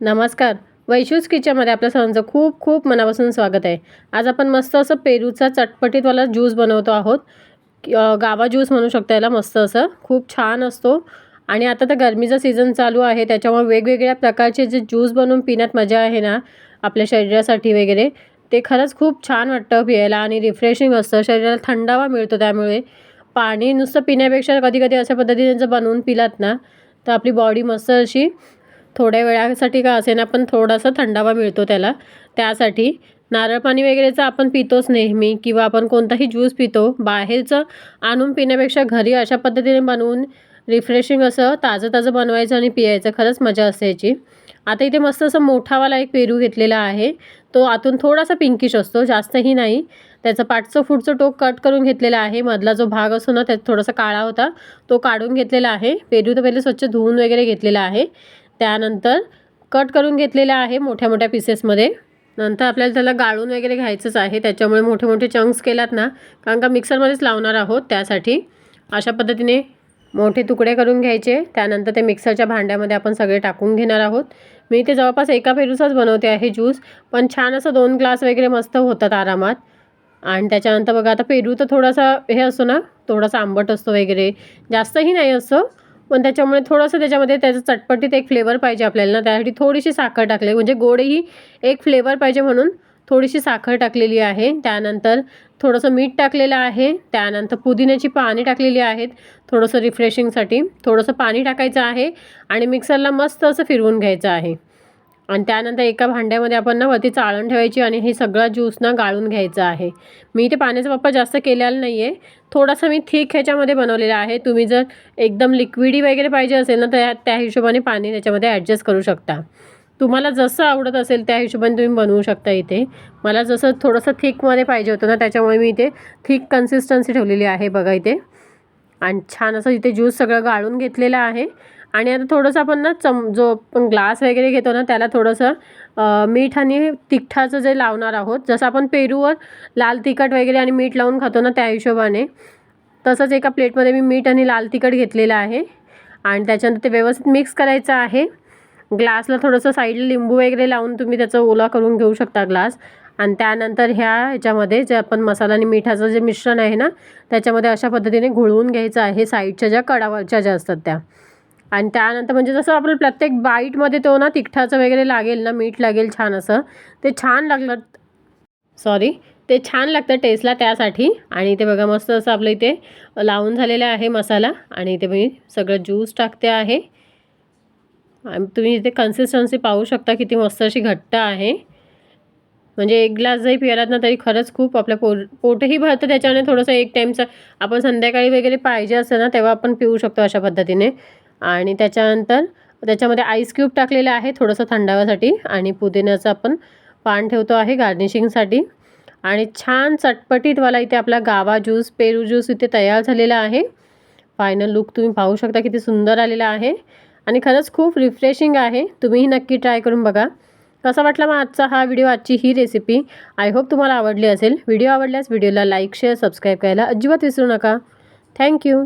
नमस्कार. वैशूज किचनमध्ये आपल्या सर्वांचं खूप खूप मनापासून स्वागत आहे. आज आपण मस्त असं पेरूचा चटपटीतवाला ज्यूस बनवतो आहोत. गावा ज्यूस म्हणू शकता याला. मस्त असं खूप छान असतो आणि आता तर गरमीचा सीझन चालू आहे, त्याच्यामुळे वेगवेगळ्या प्रकारचे जे ज्यूस बनवून पिण्यात मजा आहे ना आपल्या शरीरासाठी वगैरे, ते खरंच खूप छान वाटतं प्यायला आणि रिफ्रेशिंग असतं. शरीराला थंडावा मिळतो. त्यामुळे पाणी नुसतं पिण्यापेक्षा कधी कधी अशा पद्धतीने जर बनवून पिलात ना, तर आपली बॉडी मस्त अशी थोड्या वेळासाठी का असेना पण थोडासा थंडावा मिळतो त्याला. त्यासाठी नारळ पाणी वगैरेचं आपण पितोच नेहमी किंवा आपण कोणताही ज्यूस पितो. बाहेरचं आणून पिण्यापेक्षा घरी अशा पद्धतीने बनवून रिफ्रेशिंग असं ताजं-ताजं बनवायचं आणि पियायचं. खरंच मजा असते याची. आता इथे मस्त असं मोठावाला एक पेरू घेतलेला आहे. तो आतून थोडासा पिंकिश असतो, जास्तही नाही. त्याचं पाठचं फुटचं टोक कट करून घेतलेला आहे. मधला जो भाग असतो ना त्यात थोडासा काळा होता, तो काढून घेतलेला आहे. पेरू तर पहिले स्वच्छ धुवून वगैरे घेतलेला आहे. त्यानंतर कट करून घेतलेलं आहे मोठ्या मोठ्या पीसेसमध्ये. नंतर आपल्याला त्याला गाळून वगैरे घ्यायचंच आहे. त्याच्यामुळे मोठे मोठे चंक्स केलात ना, कारण का मिक्सरमध्येच लावणार आहोत, त्यासाठी अशा पद्धतीने मोठे तुकडे करून घ्यायचे. त्यानंतर ते मिक्सरच्या भांड्यामध्ये आपण सगळे टाकून घेणार आहोत. मी इथे जवळपास एका पेरूचाच बनवते आहे ज्यूस, पण छान असं 2 ग्लास वगैरे मस्त होतात आरामात. आणि त्याच्यानंतर बघा, आता पेरू तर थोडासा हे असतो ना, थोडासा आंबट असतो वगैरे, जास्तही नाही असतो. पण त्याच्यामुळे थोडंसं त्याच्यामध्ये त्याचं चटपटीत एक फ्लेवर पाहिजे आपल्याला ना, त्यासाठी थोडीशी साखर टाकली, म्हणजे गोडही एक फ्लेवर पाहिजे म्हणून थोडीशी साखर टाकलेली आहे. त्यानंतर थोडंसं मीठ टाकलेलं आहे. त्यानंतर पुदिन्याची पाने टाकलेली आहेत थोडंसं रिफ्रेशिंगसाठी. थोडंसं पाणी टाकायचं आहे आणि मिक्सरला मस्त असं फिरवून घ्यायचं आहे. आणि त्यानंतर एका भांड्यामध्ये आपण ना वरती चाळण ठेवायची आणि हे सगळा ज्यूस ना गाळून घ्यायचा आहे. मी इथे पाण्याचा वापर जास्त केलेला नाही आहे. थोडासा मी थिक ह्याच्यामध्ये बनवलेला आहे. तुम्ही जर एकदम लिक्विडी वगैरे पाहिजे असेल ना, तर त्या हिशोबाने पाणी त्याच्यामध्ये ॲडजस्ट करू शकता. तुम्हाला जसं आवडत असेल त्या हिशोबाने तुम्ही बनवू शकता इथे. मला जसं थोडंसं थिकमध्ये पाहिजे होतं ना, त्याच्यामुळे मी इथे थिक कन्सिस्टन्सी ठेवलेली आहे बघा इथे. आणि छान असं इथे ज्यूस सगळं गाळून घेतलेलं आहे. आणि आता थोडंसं आपण ना जो आपण ग्लास वगैरे घेतो ना, त्याला थोडंसं मीठ आणि तिखटाचं जे लावणार आहोत. जसं आपण पेरूवर लाल तिखट वगैरे आणि मीठ लावून खातो ना, त्या हिशोबाने तसंच एका प्लेटमध्ये मी मीठ आणि लाल तिखट घेतलेलं आहे. आणि त्याच्यानंतर ते व्यवस्थित मिक्स करायचं आहे. ग्लासला थोडंसं साईडला लिंबू वगैरे लावून तुम्ही त्याचा ओला करून घेऊ शकता ग्लास. आणि त्यानंतर ह्याच्यामध्ये जे आपण मसाला आणि मिठाचं जे मिश्रण आहे ना, त्याच्यामध्ये अशा पद्धतीने घोळवून घ्यायचं आहे साईडच्या ज्या कडावरच्या ज्या असतात त्या. आणि त्यानंतर म्हणजे जसं आपलं प्रत्येक बाईटमध्ये तो ना तिखटाचं वगैरे लागेल ना, मीठ लागेल छान असं, ते छान लागलं. सॉरी, ते छान लागतं टेस्टला त्यासाठी. आणि इथे बघा मस्त असं आपलं इथे लावून झालेलं आहे मसाला. आणि इथे मी सगळं ज्यूस टाकते आहे. आणि तुम्ही इथे कन्सिस्टन्सी पाहू शकता किती मस्त अशी घट्ट आहे. म्हणजे एक ग्लास जरी पिलात ना, तरी खरंच खूप आपल्या पोटही भरतं त्याच्याने. थोडंसं एक टाईमचं आपण संध्याकाळी वगैरे पाहिजे असतं ना, तेव्हा आपण पिऊ शकतो अशा पद्धतीने. आणि त्याच्यानंतर त्याच्यामध्ये आईस क्यूब टाकलेलं आहे थोडंसं थंडाव्यासाठी. आणि पुदिन्याचं आपण पान ठेवतो आहे गार्निशिंगसाठी. आणि छान चटपटीतवाला इथे आपला गावा ज्यूस, पेरू ज्यूस इथे तयार झालेला आहे. फायनल लूक तुम्ही पाहू शकता किती सुंदर आलेला आहे आणि खरंच खूप रिफ्रेशिंग आहे. तुम्हीही नक्की ट्राय करून बघा. कसा वाटला मग आजचा हा व्हिडिओ, आजची ही रेसिपी. आय होप तुम्हाला आवडली असेल. व्हिडिओ आवडल्यास व्हिडिओला लाईक, शेअर, सबस्क्राईब करायला अजिबात विसरू नका. थँक्यू.